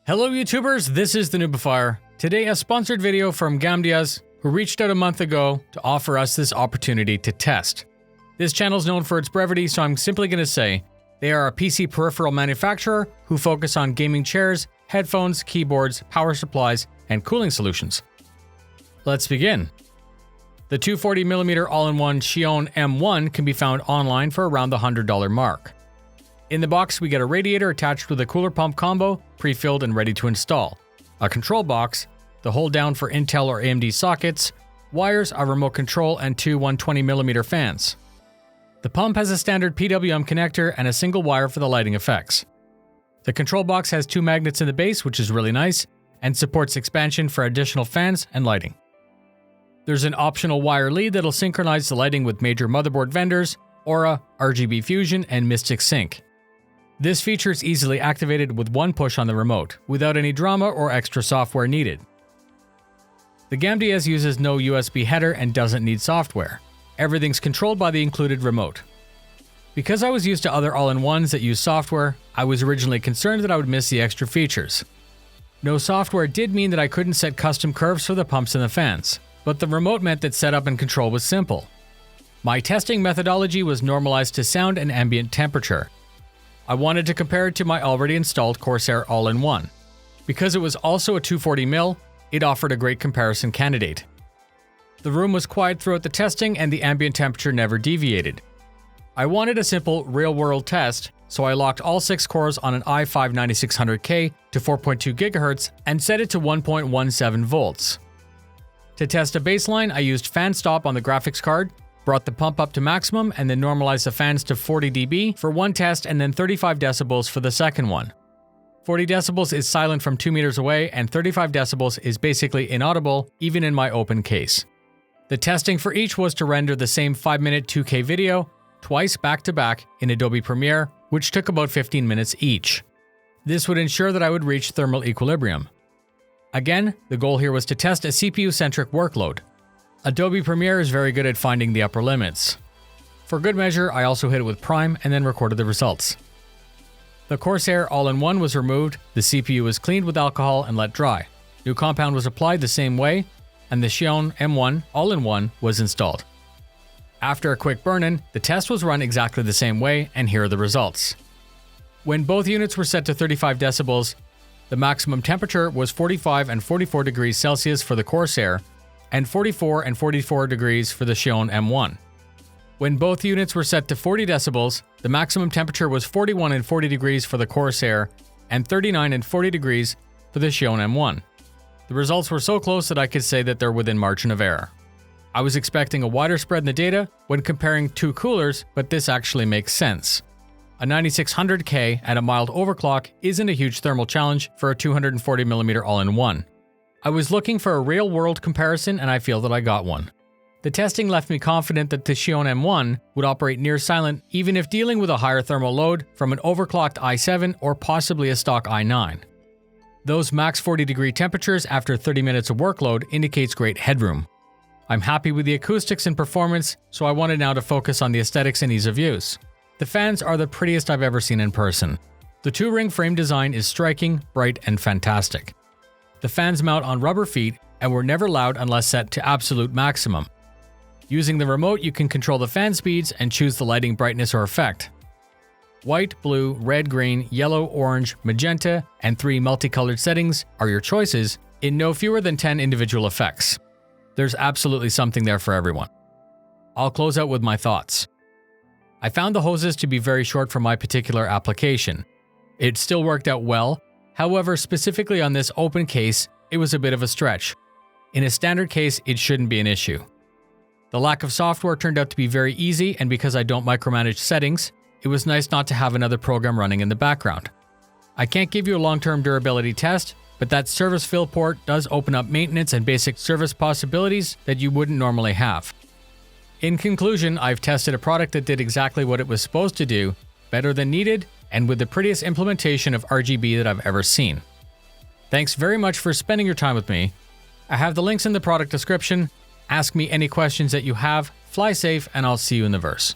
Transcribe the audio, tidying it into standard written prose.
Hello YouTubers, this is the Noobifier. Today a sponsored video from Gamdias, who reached out a month ago to offer us this opportunity to test. This channel is known for its brevity, so I'm simply going to say they are a PC peripheral manufacturer who focus on gaming chairs, headphones, keyboards, power supplies, and cooling solutions. Let's begin. The 240mm all-in-one Chione M1 can be found online for around the $100 mark. In the box, we get a radiator attached with a cooler pump combo, pre-filled and ready to install, a control box, the hold down for Intel or AMD sockets, wires, a remote control, and two 120mm fans. The pump has a standard PWM connector and a single wire for the lighting effects. The control box has two magnets in the base, which is really nice, and supports expansion for additional fans and lighting. There's an optional wire lead that'll synchronize the lighting with major motherboard vendors, Aura, RGB Fusion, and Mystic Sync. This feature is easily activated with one push on the remote, without any drama or extra software needed. The Gamdias uses no USB header and doesn't need software. Everything's controlled by the included remote. Because I was used to other all-in-ones that use software, I was originally concerned that I would miss the extra features. No software did mean that I couldn't set custom curves for the pumps and the fans, but the remote meant that setup and control was simple. My testing methodology was normalized to sound and ambient temperature. I wanted to compare it to my already installed Corsair all-in-one. Because it was also a 240mm, it offered a great comparison candidate. The room was quiet throughout the testing and the ambient temperature never deviated. I wanted a simple real-world test, so I locked all 6 cores on an i5-9600K to 4.2 GHz and set it to 1.17 volts. To test a baseline, I used fan stop on the graphics card, brought the pump up to maximum, and then normalized the fans to 40 dB for one test and then 35 decibels for the second one. 40 decibels is silent from 2 meters away, and 35 decibels is basically inaudible even in my open case. The testing for each was to render the same 5-minute 2K video twice back-to-back in Adobe Premiere, which took about 15 minutes each. This would ensure that I would reach thermal equilibrium. Again, the goal here was to test a CPU-centric workload. Adobe Premiere is very good at finding the upper limits. For good measure, I also hit it with Prime and then recorded the results. The Corsair all-in-one was removed, the CPU was cleaned with alcohol and let dry. New compound was applied the same way, and the Chione M1 all-in-one was installed. After a quick burn-in, the test was run exactly the same way, and here are the results. When both units were set to 35 decibels, the maximum temperature was 45 and 44 degrees Celsius for the Corsair, and 44 and 44 degrees for the Chione M1. When both units were set to 40 decibels, the maximum temperature was 41 and 40 degrees for the Corsair, and 39 and 40 degrees for the Chione M1. The results were so close that I could say that they're within margin of error. I was expecting a wider spread in the data when comparing two coolers, but this actually makes sense. A 9600K at a mild overclock isn't a huge thermal challenge for a 240mm all-in-one. I was looking for a real-world comparison, and I feel that I got one. The testing left me confident that the Chione M1 would operate near silent even if dealing with a higher thermal load from an overclocked i7 or possibly a stock i9. Those max 40-degree temperatures after 30 minutes of workload indicates great headroom. I'm happy with the acoustics and performance, so I wanted now to focus on the aesthetics and ease of use. The fans are the prettiest I've ever seen in person. The two-ring frame design is striking, bright, and fantastic. The fans mount on rubber feet and were never loud unless set to absolute maximum. Using the remote, you can control the fan speeds and choose the lighting brightness or effect. White, blue, red, green, yellow, orange, magenta, and 3 multicolored settings are your choices in no fewer than 10 individual effects. There's absolutely something there for everyone. I'll close out with my thoughts. I found the hoses to be very short for my particular application. It still worked out well. However, specifically on this open case, it was a bit of a stretch. In a standard case, it shouldn't be an issue. The lack of software turned out to be very easy, and because I don't micromanage settings, it was nice not to have another program running in the background. I can't give you a long-term durability test, but that service fill port does open up maintenance and basic service possibilities that you wouldn't normally have. In conclusion, I've tested a product that did exactly what it was supposed to do, better than needed, and with the prettiest implementation of RGB that I've ever seen. Thanks very much for spending your time with me. I have the links in the product description. Ask me any questions that you have, fly safe, and I'll see you in the verse.